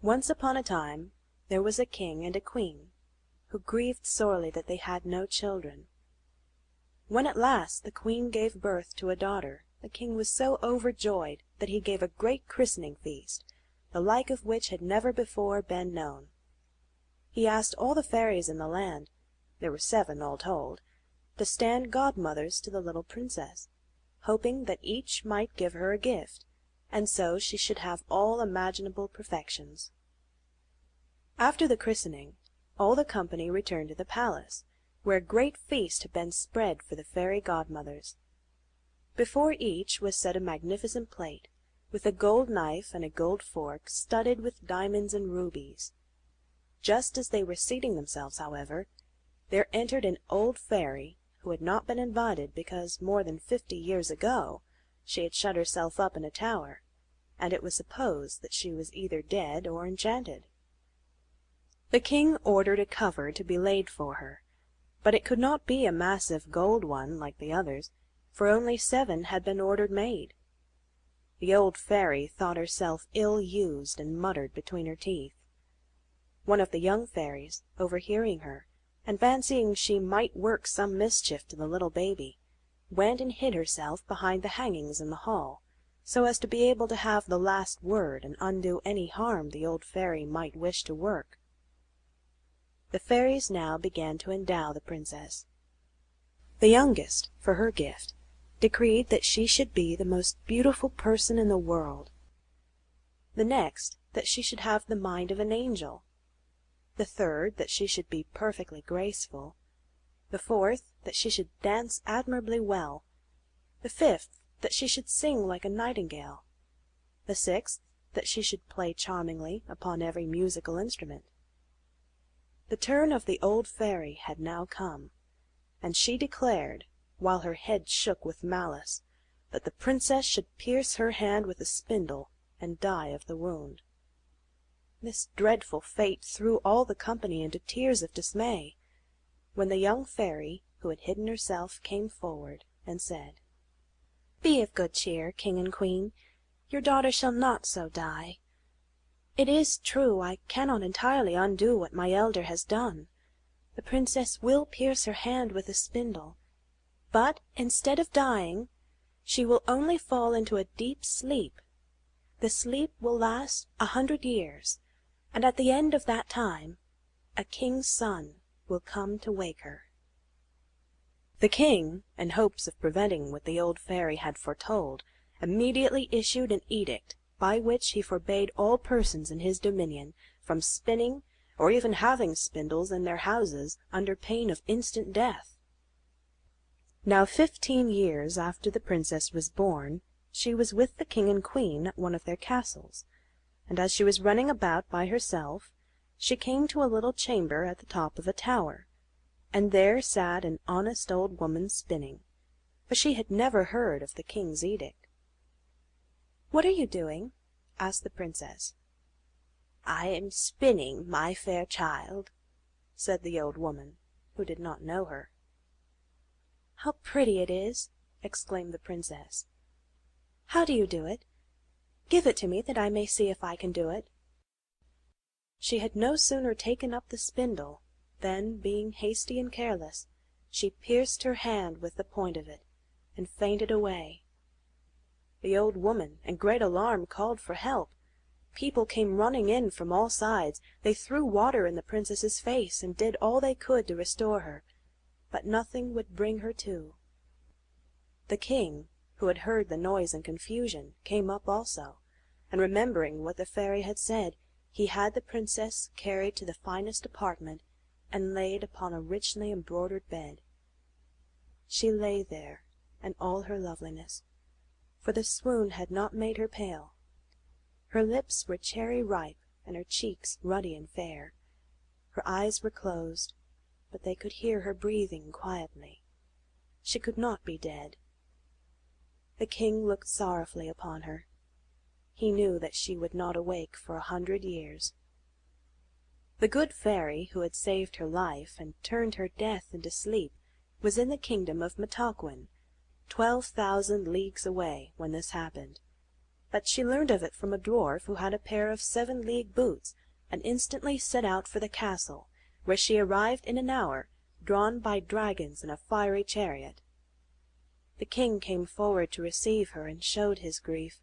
Once upon a time there was a king and a queen, who grieved sorely that they had no children. When at last the queen gave birth to a daughter, the king was so overjoyed that he gave a great christening feast, the like of which had never before been known. He asked all the fairies in the land, there were 7 all told, to stand godmothers to the little princess, hoping that each might give her a gift, and so she should have all imaginable perfections. After the christening, all the company returned to the palace, where a great feast had been spread for the fairy godmothers. Before each was set a magnificent plate, with a gold knife and a gold fork studded with diamonds and rubies. Just as they were seating themselves, however, there entered an old fairy, who had not been invited because more than 50 years ago she had shut herself up in a tower, and it was supposed that she was either dead or enchanted. The king ordered a cover to be laid for her, but it could not be a massive gold one like the others, for only 7 had been ordered made. The old fairy thought herself ill-used and muttered between her teeth. One of the young fairies, overhearing her, and fancying she might work some mischief to the little baby, went and hid herself behind the hangings in the hall, so as to be able to have the last word and undo any harm the old fairy might wish to work. The fairies now began to endow the princess. The youngest, for her gift, decreed that she should be the most beautiful person in the world. The next, that she should have the mind of an angel. The third, that she should be perfectly graceful. The fourth, that she should dance admirably well. The fifth, that she should sing like a nightingale. The sixth, that she should play charmingly upon every musical instrument. The turn of the old fairy had now come, and she declared, while her head shook with malice, that the princess should pierce her hand with a spindle and die of the wound. This dreadful fate threw all the company into tears of dismay, when the young fairy, who had hidden herself, came forward and said, "Be of good cheer, king and queen, your daughter shall not so die. It is true I cannot entirely undo what my elder has done. The princess will pierce her hand with a spindle, but instead of dying, she will only fall into a deep sleep. The sleep will last 100 years, and at the end of that time, a king's son will come to wake her." The king, in hopes of preventing what the old fairy had foretold, immediately issued an edict by which he forbade all persons in his dominion from spinning or even having spindles in their houses under pain of instant death. Now 15 years after the princess was born, she was with the king and queen at one of their castles, and as she was running about by herself, she came to a little chamber at the top of a tower, and there sat an honest old woman spinning, for she had never heard of the king's edict. "What are you doing?" asked the princess. "I am spinning, my fair child," said the old woman, who did not know her. "How pretty it is!" exclaimed the princess. "How do you do it? Give it to me that I may see if I can do it." She had no sooner taken up the spindle than, being hasty and careless, she pierced her hand with the point of it, and fainted away. The old woman, in great alarm, called for help. People came running in from all sides. They threw water in the princess's face, and did all they could to restore her, but nothing would bring her to. The king, who had heard the noise and confusion, came up also, and remembering what the fairy had said, he had the princess carried to the finest apartment, and laid upon a richly embroidered bed. She lay there in all her loveliness, for the swoon had not made her pale. Her lips were cherry ripe, and her cheeks ruddy and fair. Her eyes were closed, but they could hear her breathing quietly. She could not be dead. The king looked sorrowfully upon her. He knew that she would not awake for 100 years. The good fairy, who had saved her life and turned her death into sleep, was in the kingdom of Metaquin, 12,000 leagues away, when this happened. but she learned of it from a dwarf who had a pair of 7-league boots, and instantly set out for the castle, where she arrived in an hour, drawn by dragons in a fiery chariot. The king came forward to receive her, and showed his grief.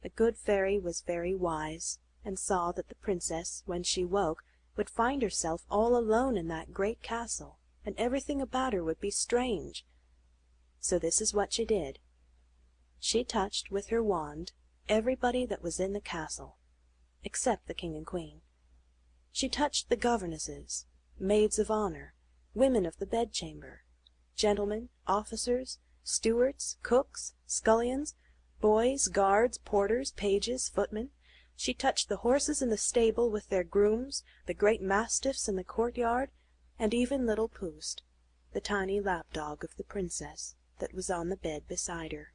The good fairy was very wise, and saw that the princess, when she woke, would find herself all alone in that great castle, and everything about her would be strange. So this is what she did. She touched with her wand everybody that was in the castle, except the king and queen. She touched the governesses, maids of honor, women of the bedchamber, gentlemen, officers, stewards, cooks, scullions, boys, guards, porters, pages, footmen. She touched the horses in the stable with their grooms, the great mastiffs in the courtyard, and even little Poost, the tiny lapdog of the princess, that was on the bed beside her.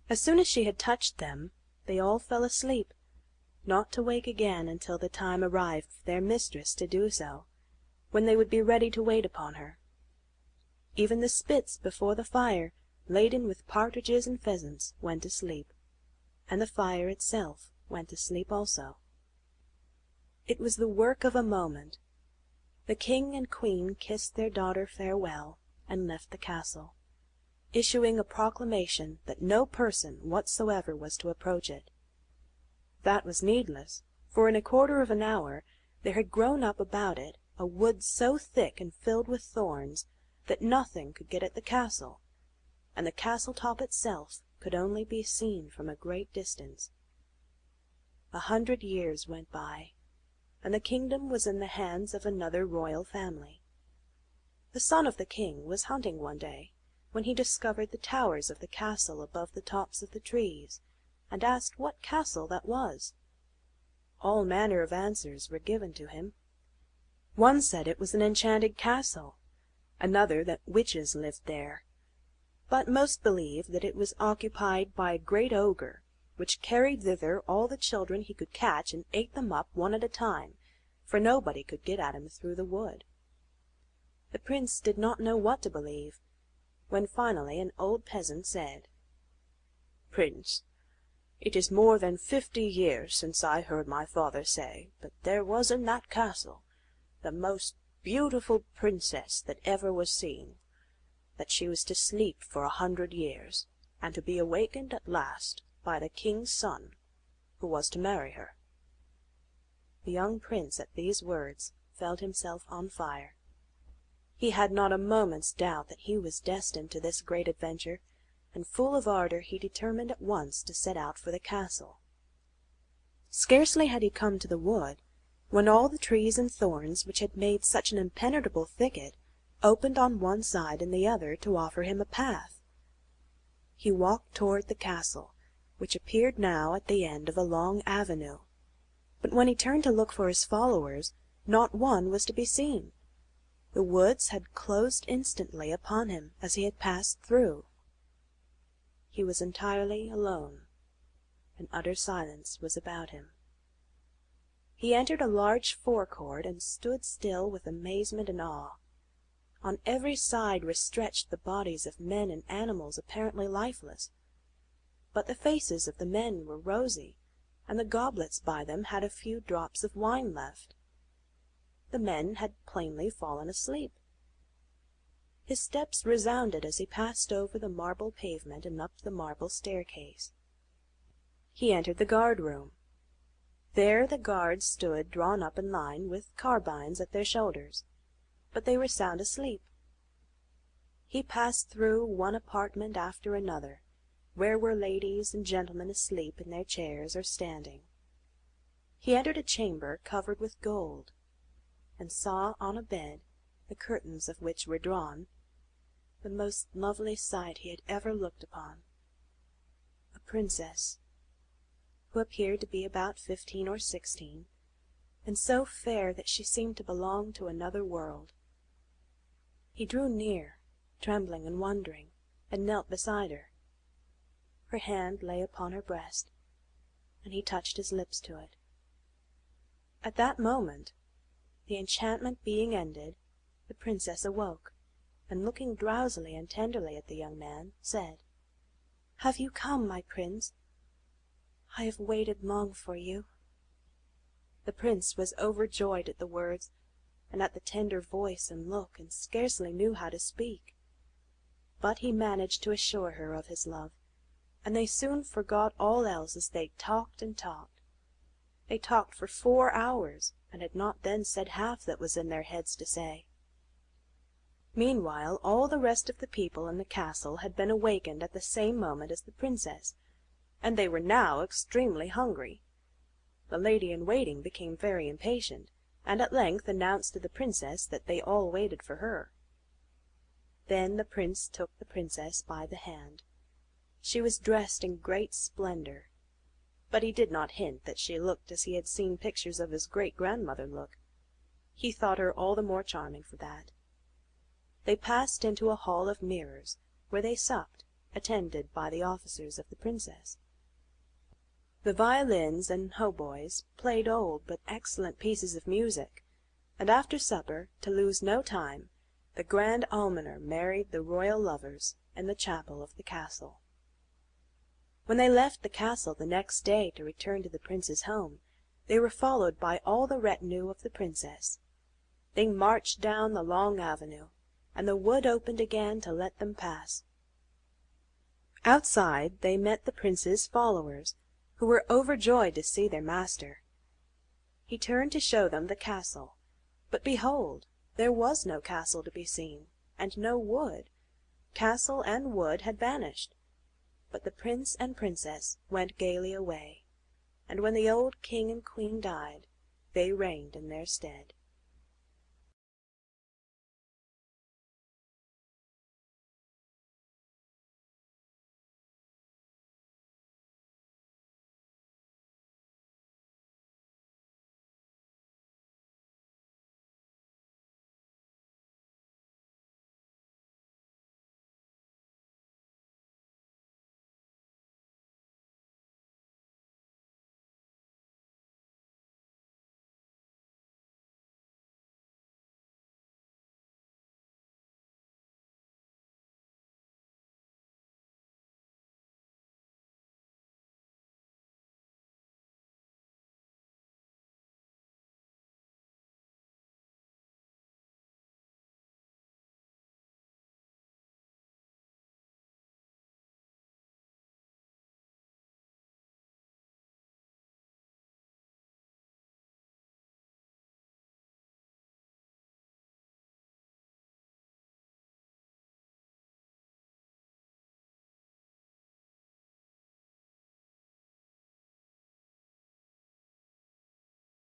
As soon as she had touched them, they all fell asleep, not to wake again until the time arrived for their mistress to do so, when they would be ready to wait upon her. Even the spits before the fire, laden with partridges and pheasants, went to sleep, and the fire itself went to sleep also. It was the work of a moment. The king and queen kissed their daughter farewell, and left the castle, issuing a proclamation that no person whatsoever was to approach it. That was needless, for in a quarter of an hour there had grown up about it a wood so thick and filled with thorns that nothing could get at the castle, and the castle-top itself could only be seen from a great distance. 100 years went by, and the kingdom was in the hands of another royal family. The son of the king was hunting one day, when he discovered the towers of the castle above the tops of the trees, and asked what castle that was. All manner of answers were given to him. One said it was an enchanted castle, another that witches lived there, but most believed that it was occupied by a great ogre, which carried thither all the children he could catch and ate them up one at a time, for nobody could get at him through the wood. The prince did not know what to believe, when finally an old peasant said, "Prince, it is more than 50 years since I heard my father say that there was in that castle the most beautiful princess that ever was seen, that she was to sleep for 100 years, and to be awakened at last by the king's son, who was to marry her." The young prince at these words felt himself on fire. He had not a moment's doubt that he was destined to this great adventure, and full of ardor he determined at once to set out for the castle. Scarcely had he come to the wood, when all the trees and thorns which had made such an impenetrable thicket opened on one side and the other to offer him a path. He walked toward the castle, which appeared now at the end of a long avenue, but when he turned to look for his followers, not one was to be seen. The woods had closed instantly upon him as he had passed through. He was entirely alone, and utter silence was about him. He entered a large forecourt and stood still with amazement and awe. On every side were stretched the bodies of men and animals apparently lifeless, but the faces of the men were rosy, and the goblets by them had a few drops of wine left. The men had plainly fallen asleep. His steps resounded as he passed over the marble pavement and up the marble staircase. He entered the guard-room. There the guards stood drawn up in line, with carbines at their shoulders, but they were sound asleep. He passed through one apartment after another, where were ladies and gentlemen asleep in their chairs or standing. He entered a chamber covered with gold, and saw on a bed, the curtains of which were drawn, the most lovely sight he had ever looked upon. A princess, who appeared to be about 15 or 16, and so fair that she seemed to belong to another world. He drew near, trembling and wondering, and knelt beside her. Her hand lay upon her breast, and he touched his lips to it. At that moment, the enchantment being ended, the princess awoke, and looking drowsily and tenderly at the young man, said, "Have you come, my prince? I have waited long for you." The prince was overjoyed at the words, and at the tender voice and look, and scarcely knew how to speak. But he managed to assure her of his love, and they soon forgot all else as they talked and talked. They talked for 4 hours, and had not then said half that was in their heads to say. Meanwhile all the rest of the people in the castle had been awakened at the same moment as the princess, and they were now extremely hungry. The lady-in-waiting became very impatient, and at length announced to the princess that they all waited for her. Then the prince took the princess by the hand. She was dressed in great splendor, but he did not hint that she looked as he had seen pictures of his great-grandmother look. He thought her all the more charming for that. They passed into a hall of mirrors, where they supped, attended by the officers of the princess. The violins and hautboys played old but excellent pieces of music, and after supper, to lose no time, the grand almoner married the royal lovers in the chapel of the castle. When they left the castle the next day to return to the prince's home, they were followed by all the retinue of the princess. They marched down the long avenue, and the wood opened again to let them pass. Outside they met the prince's followers, who were overjoyed to see their master. He turned to show them the castle, but behold, there was no castle to be seen, and no wood. Castle and wood had vanished. But the prince and princess went gaily away, and when the old king and queen died, they reigned in their stead.